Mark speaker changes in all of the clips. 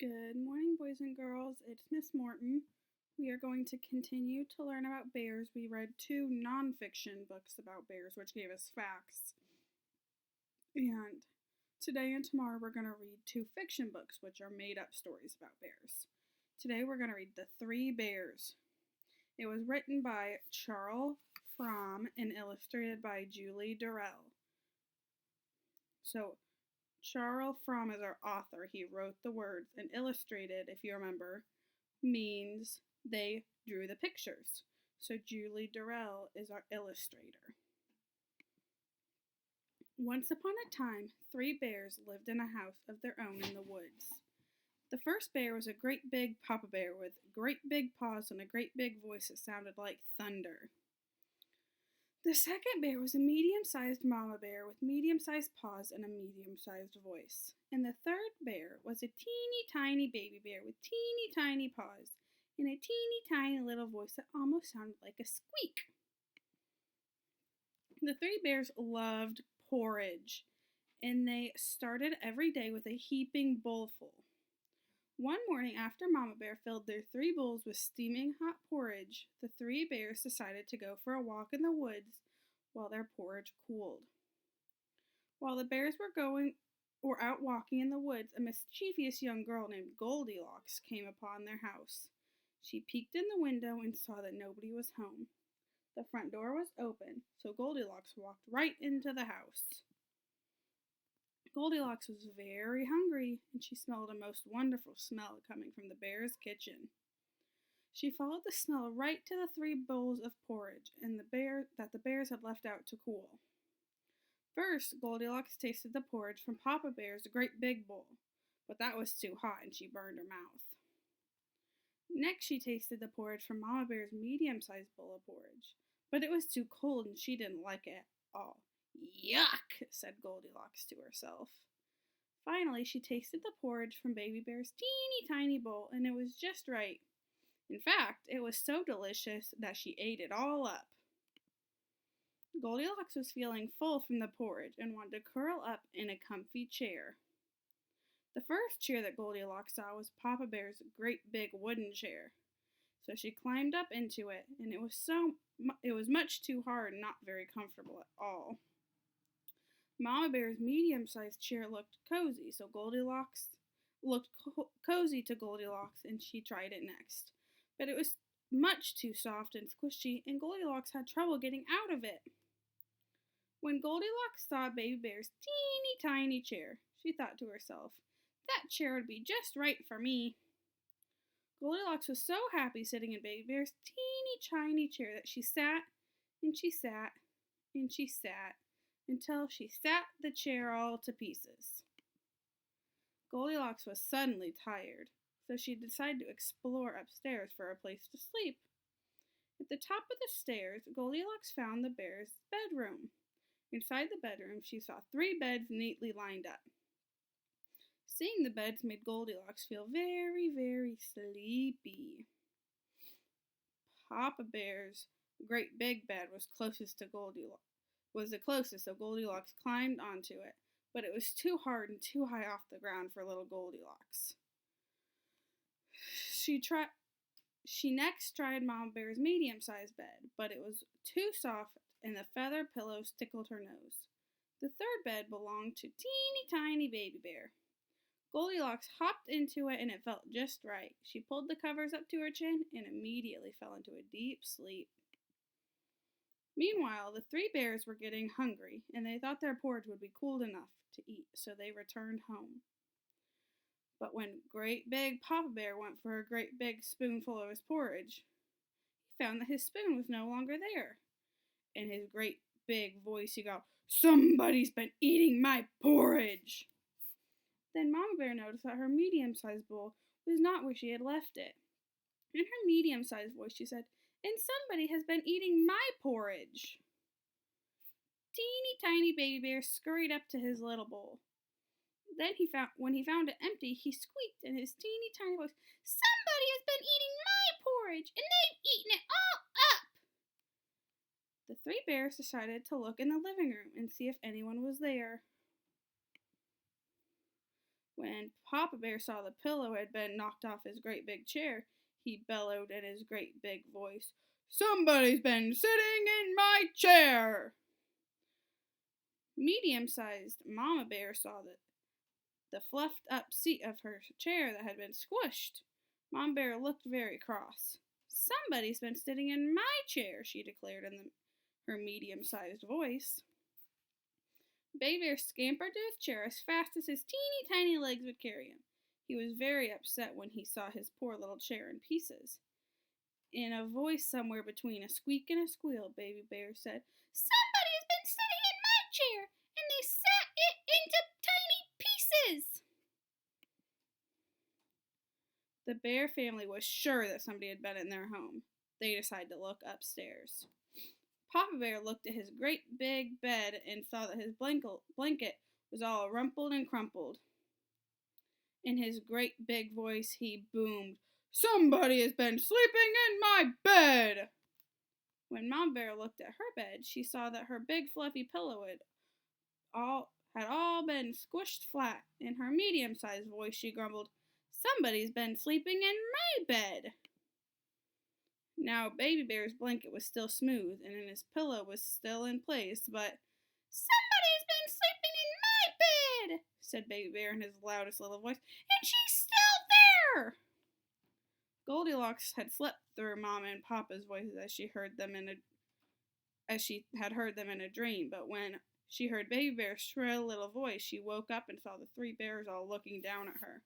Speaker 1: Good morning, boys and girls. It's Miss Morton. We are going to continue to learn about bears. We read two nonfiction books about bears, which gave us facts. And today and tomorrow, we're going to read two fiction books, which are made up stories about bears. Today, we're going to read The Three Bears. It was written by Charles Fromm and illustrated by Julie Durrell. So, Charles Fromm is our author. He wrote the words, and illustrated, if you remember, means they drew the pictures. So Julie Durrell is our illustrator. Once upon a time, three bears lived in a house of their own in the woods. The first bear was a great big papa bear with great big paws and a great big voice that sounded like thunder. The second bear was a medium-sized mama bear with medium-sized paws and a medium-sized voice. And the third bear was a teeny tiny baby bear with teeny tiny paws and a teeny tiny little voice that almost sounded like a squeak. The three bears loved porridge, and they started every day with a heaping bowlful. One morning, after Mama Bear filled their three bowls with steaming hot porridge, the three bears decided to go for a walk in the woods while their porridge cooled. While the bears were out walking in the woods, a mischievous young girl named Goldilocks came upon their house. She peeked in the window and saw that nobody was home. The front door was open, so Goldilocks walked right into the house. Goldilocks was very hungry, and she smelled a most wonderful smell coming from the bear's kitchen. She followed the smell right to the three bowls of porridge that the bears had left out to cool. First, Goldilocks tasted the porridge from Papa Bear's great big bowl, but that was too hot and she burned her mouth. Next, she tasted the porridge from Mama Bear's medium-sized bowl of porridge, but it was too cold and she didn't like it at all. Yuck, said Goldilocks to herself. Finally, she tasted the porridge from Baby Bear's teeny tiny bowl, and it was just right. In fact, it was so delicious that she ate it all up. Goldilocks was feeling full from the porridge and wanted to curl up in a comfy chair. The first chair that Goldilocks saw was Papa Bear's great big wooden chair. So she climbed up into it, and it was much too hard and not very comfortable at all. Mama Bear's medium-sized chair looked cozy, so Goldilocks looked cozy to Goldilocks, and she tried it next. But it was much too soft and squishy, and Goldilocks had trouble getting out of it. When Goldilocks saw Baby Bear's teeny tiny chair, she thought to herself, "That chair would be just right for me." Goldilocks was so happy sitting in Baby Bear's teeny tiny chair that she sat, and she sat, and she sat, until she sat the chair all to pieces. Goldilocks was suddenly tired, so she decided to explore upstairs for a place to sleep. At the top of the stairs, Goldilocks found the bear's bedroom. Inside the bedroom, she saw three beds neatly lined up. Seeing the beds made Goldilocks feel very, very sleepy. Papa Bear's great big bed was the closest, so Goldilocks climbed onto it, but it was too hard and too high off the ground for little Goldilocks. She next tried Mama Bear's medium-sized bed, but it was too soft and the feather pillows tickled her nose. The third bed belonged to teeny tiny Baby Bear. Goldilocks hopped into it and it felt just right. She pulled the covers up to her chin and immediately fell into a deep sleep. Meanwhile, the three bears were getting hungry, and they thought their porridge would be cooled enough to eat, so they returned home. But when great big Papa Bear went for a great big spoonful of his porridge, he found that his spoon was no longer there. In his great big voice, he yelled, "Somebody's been eating my porridge!" Then Mama Bear noticed that her medium-sized bowl was not where she had left it. In her medium-sized voice, she said, "And somebody has been eating my porridge." Teeny tiny Baby Bear scurried up to his little bowl. Then when he found it empty, he squeaked in his teeny tiny voice, "Somebody has been eating my porridge, and they've eaten it all up." The three bears decided to look in the living room and see if anyone was there. When Papa Bear saw the pillow had been knocked off his great big chair, he bellowed in his great big voice, "Somebody's been sitting in my chair!" Medium-sized Mama Bear saw the fluffed up seat of her chair that had been squished. Mama Bear looked very cross. "Somebody's been sitting in my chair," she declared in her medium-sized voice. Baby Bear scampered to his chair as fast as his teeny tiny legs would carry him. He was very upset when he saw his poor little chair in pieces. In a voice somewhere between a squeak and a squeal, Baby Bear said, "Somebody has been sitting in my chair, and they sat it into tiny pieces." The Bear family was sure that somebody had been in their home. They decided to look upstairs. Papa Bear looked at his great big bed and saw that his blanket was all rumpled and crumpled. In his great big voice, he boomed, "Somebody has been sleeping in my bed!" When Mama Bear looked at her bed, she saw that her big fluffy pillow had all been squished flat. In her medium-sized voice, she grumbled, "Somebody's been sleeping in my bed!" Now Baby Bear's blanket was still smooth, and his pillow was still in place, but "Somebody's been sleeping in my bed," said Baby Bear in his loudest little voice, "and she's still there!" Goldilocks had slept through Mama and Papa's voices as she had heard them in a dream, but when she heard Baby Bear's shrill little voice, she woke up and saw the three bears all looking down at her.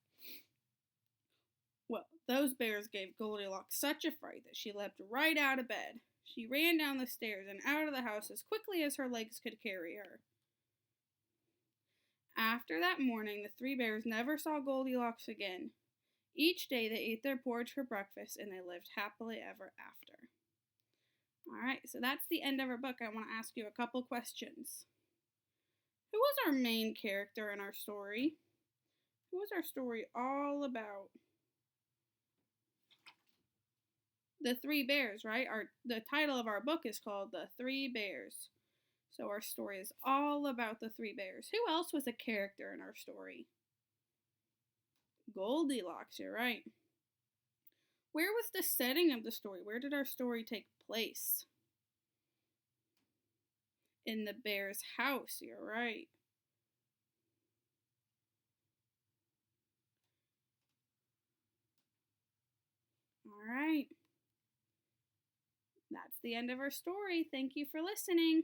Speaker 1: Well, those bears gave Goldilocks such a fright that she leapt right out of bed. She ran down the stairs and out of the house as quickly as her legs could carry her. After that morning, the three bears never saw Goldilocks again. Each day they ate their porridge for breakfast and they lived happily ever after. Alright, so that's the end of our book. I want to ask you a couple questions. Who was our main character in our story? Who was our story all about? The Three Bears, right? The title of our book is called The Three Bears. So our story is all about the three bears. Who else was a character in our story? Goldilocks, you're right. Where was the setting of the story? Where did our story take place? In the bear's house, you're right. All right. That's the end of our story. Thank you for listening.